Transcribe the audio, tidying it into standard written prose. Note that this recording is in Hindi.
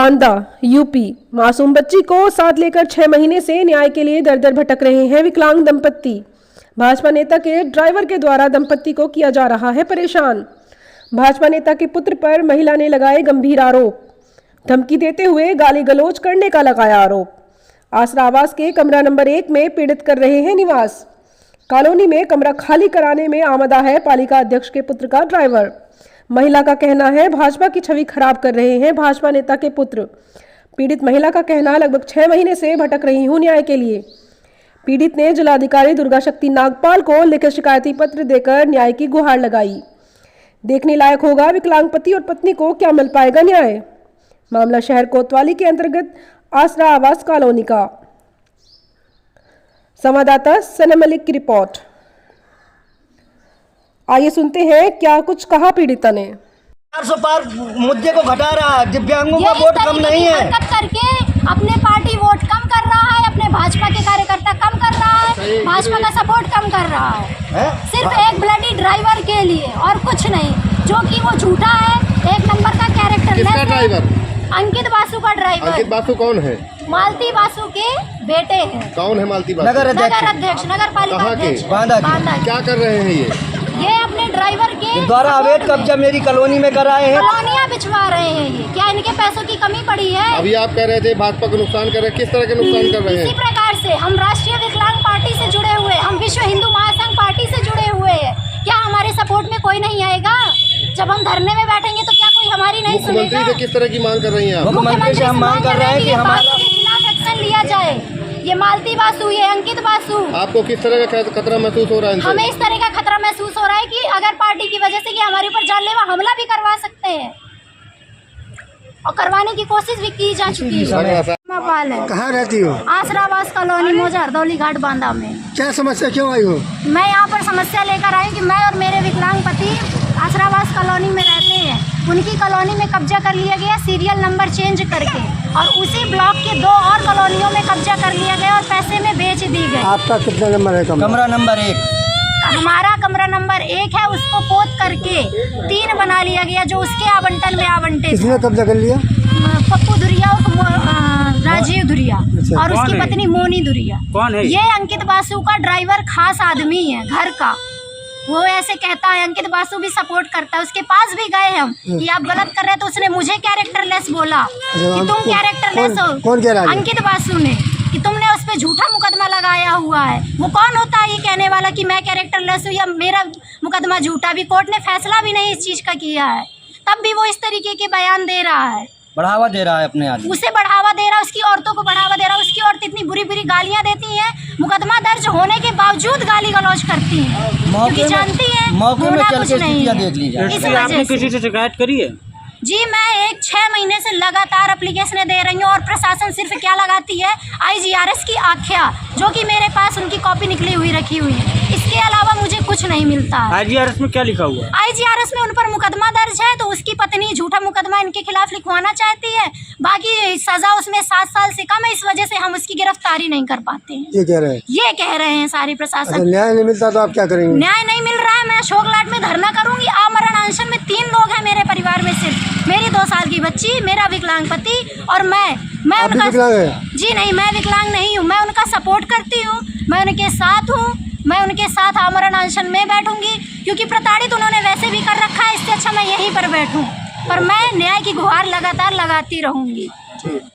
बांदा यूपी। मासूम बच्ची को साथ लेकर 6 महीने से न्याय के लिए दर दर भटक रहे हैं विकलांग दंपत्ति। भाजपा नेता के ड्राइवर के द्वारा दंपत्ति को किया जा रहा है परेशान। भाजपा नेता के पुत्र पर महिला ने लगाए गंभीर आरोप। धमकी देते हुए गाली गलौज करने का लगाया आरोप। आसरा आवास के कमरा नंबर 1 में पीड़ित कर रहे हैं निवास। कॉलोनी में कमरा खाली कराने में आमदा है पालिका अध्यक्ष के पुत्र का ड्राइवर। महिला का कहना है भाजपा की छवि खराब कर रहे हैं भाजपा नेता के पुत्र। पीड़ित महिला का कहना लगभग 6 महीने से भटक रही हूं न्याय के लिए। पीड़ित ने जिलाधिकारी दुर्गा शक्ति नागपाल को लिखित शिकायती पत्र देकर न्याय की गुहार लगाई। देखने लायक होगा विकलांग पति और पत्नी को क्या मिल पाएगा न्याय। मामला शहर कोतवाली के अंतर्गत आसरा आवास कॉलोनी का। संवाददाता सनम मलिक की रिपोर्ट। आइए सुनते हैं क्या कुछ कहा पीड़िता ने। 400 पार मुद्दे को घटा रहा है, दिव्यांगों का वोट कम नहीं है करके अपने पार्टी वोट कम कर रहा है, अपने भाजपा के कार्यकर्ता कम कर रहा है, भाजपा का सपोर्ट कम कर रहा है सिर्फ एक ब्लडी ड्राइवर के लिए और कुछ नहीं, जो कि वो झूठा है, एक नंबर का कैरेक्टर ड्राइवर। अंकित बासु का ड्राइवर। अंकित बासु कौन है? मालती बासु के बेटे हैं। कौन है मालती बासु? नगर अध्यक्ष, नगर पालिका अध्यक्ष बांदा। क्या कर रहे हैं ये अपने ड्राइवर के द्वारा अवैध कब्जा मेरी कॉलोनी में कराए हैं। कॉलोनियां बिछवा रहे हैं। ये क्या इनके पैसों की कमी पड़ी है? अभी आप कह रहे थे भाजपा को नुकसान कर रहे हैं, किस तरह के नुकसान कर रहे हैं? इसी प्रकार से हम राष्ट्रीय विकलांग पार्टी से जुड़े हुए, हम विश्व हिंदू महासंघ पार्टी से जुड़े हुए हैं। क्या हमारे सपोर्ट में कोई नहीं आएगा? जब हम धरने में बैठेंगे तो क्या कोई हमारी नहीं सुनेगा? मुख्यमंत्री से किस तरह की मांग कर रही हैं आप? मुख्यमंत्री से हम मांग कर रहे हैं कि हमारे खिलाफ एक्शन लिया जाए। ये मालती बासु, ये अंकित बासु। आपको किस तरह का खतरा महसूस हो रहा है? हमें इस तरह का खतरा महसूस हो रहा है कि अगर पार्टी की वजह से ये हमारे ऊपर जानलेवा हमला भी करवा सकते हैं और करवाने की कोशिश भी की जा चुकी है। कहाँ रहती हो? आसरावास कॉलोनी मोजा हरदौली घाट बांदा में। क्या समस्या क्यों आई हो? मैं यहाँ पर समस्या लेकर आई कि मैं और मेरे विकलांग पति आसरावास कॉलोनी में रहते हैं। उनकी कॉलोनी में कब्जा कर लिया गया सीरियल नंबर चेंज करके, और उसी ब्लॉक के 2 और कॉलोनियों में कब्जा कर लिया गया और पैसे में बेच दी गई। आपका कितना नंबर है? कमरा नंबर 1। हमारा कमरा नंबर 1 है, उसको पोत करके 3 बना लिया गया, जो उसके आवंटन में आवंटित। किसने कब्जा कर लिया? पप्पू धुरिया और राजीव धुरिया और उसकी पत्नी मोनी धुरिया। कौन है ये? अंकित बासु का ड्राइवर खास आदमी है घर का। वो ऐसे कहता है, अंकित बासु भी सपोर्ट करता है। उसके पास भी गए हम कि आप गलत कर रहे हैं, तो उसने मुझे कैरेक्टरलेस बोला कि तुम कैरेक्टरलेस हो। कौन कह रहा है? अंकित बासु ने, कि तुमने उस पर झूठा मुकदमा लगाया हुआ है। वो कौन होता है ये कहने वाला कि मैं कैरेक्टरलेस हूँ या मेरा मुकदमा झूठा? अभी कोर्ट ने फैसला भी नहीं इस चीज का किया है, तब भी वो इस तरीके के बयान दे रहा है, बढ़ावा दे रहा है अपने आदमी। उसे बढ़ावा दे रहा है, उसकी औरतों को बढ़ावा दे रहा है। उसकी औरत इतनी बुरी बुरी गालियां देती हैं, मुकदमा दर्ज होने के बावजूद गाली गलौज करती हैं, क्योंकि जानती हैं होना कुछ नहीं है। इस वजह से किसी से शिकायत करी है? जी, मैं 6 महीने से लगातार एप्लीकेशनें दे रही हूँ और प्रशासन सिर्फ क्या लगाती है, IGRS की आख्या, जो कि मेरे पास उनकी कॉपी निकली हुई रखी हुई है। इसके अलावा मुझे कुछ नहीं मिलता। IGRS में क्या लिखा हुआ है? IGRS में उन पर मुकदमा दर्ज है, तो उसकी पत्नी झूठा मुकदमा इनके खिलाफ लिखवाना चाहती है। बाकी सजा उसमें 7 साल से कम है, इस वजह से हम उसकी गिरफ्तारी नहीं कर पाते हैं। ये कह रहे हैं सारी प्रशासन। न्याय नहीं मिलता तो आप क्या करेंगे? न्याय नहीं मिल रहा है, मैं अशोक लाट में धरना करूंगी। आमरण अनशन में 3 लोग हैं मेरे परिवार में, सिर्फ मेरी 2 साल की बच्ची, मेरा विकलांग पति और मैं उनका। जी नहीं, मैं विकलांग नहीं हूँ, मैं उनका सपोर्ट करती हूँ, मैं उनके साथ हूँ। मैं उनके साथ आमरण अनशन में बैठूंगी, क्योंकि प्रताड़ित उन्होंने वैसे भी कर रखा है। इससे अच्छा मैं यहीं पर बैठूं, पर मैं न्याय की गुहार लगातार लगाती रहूंगी।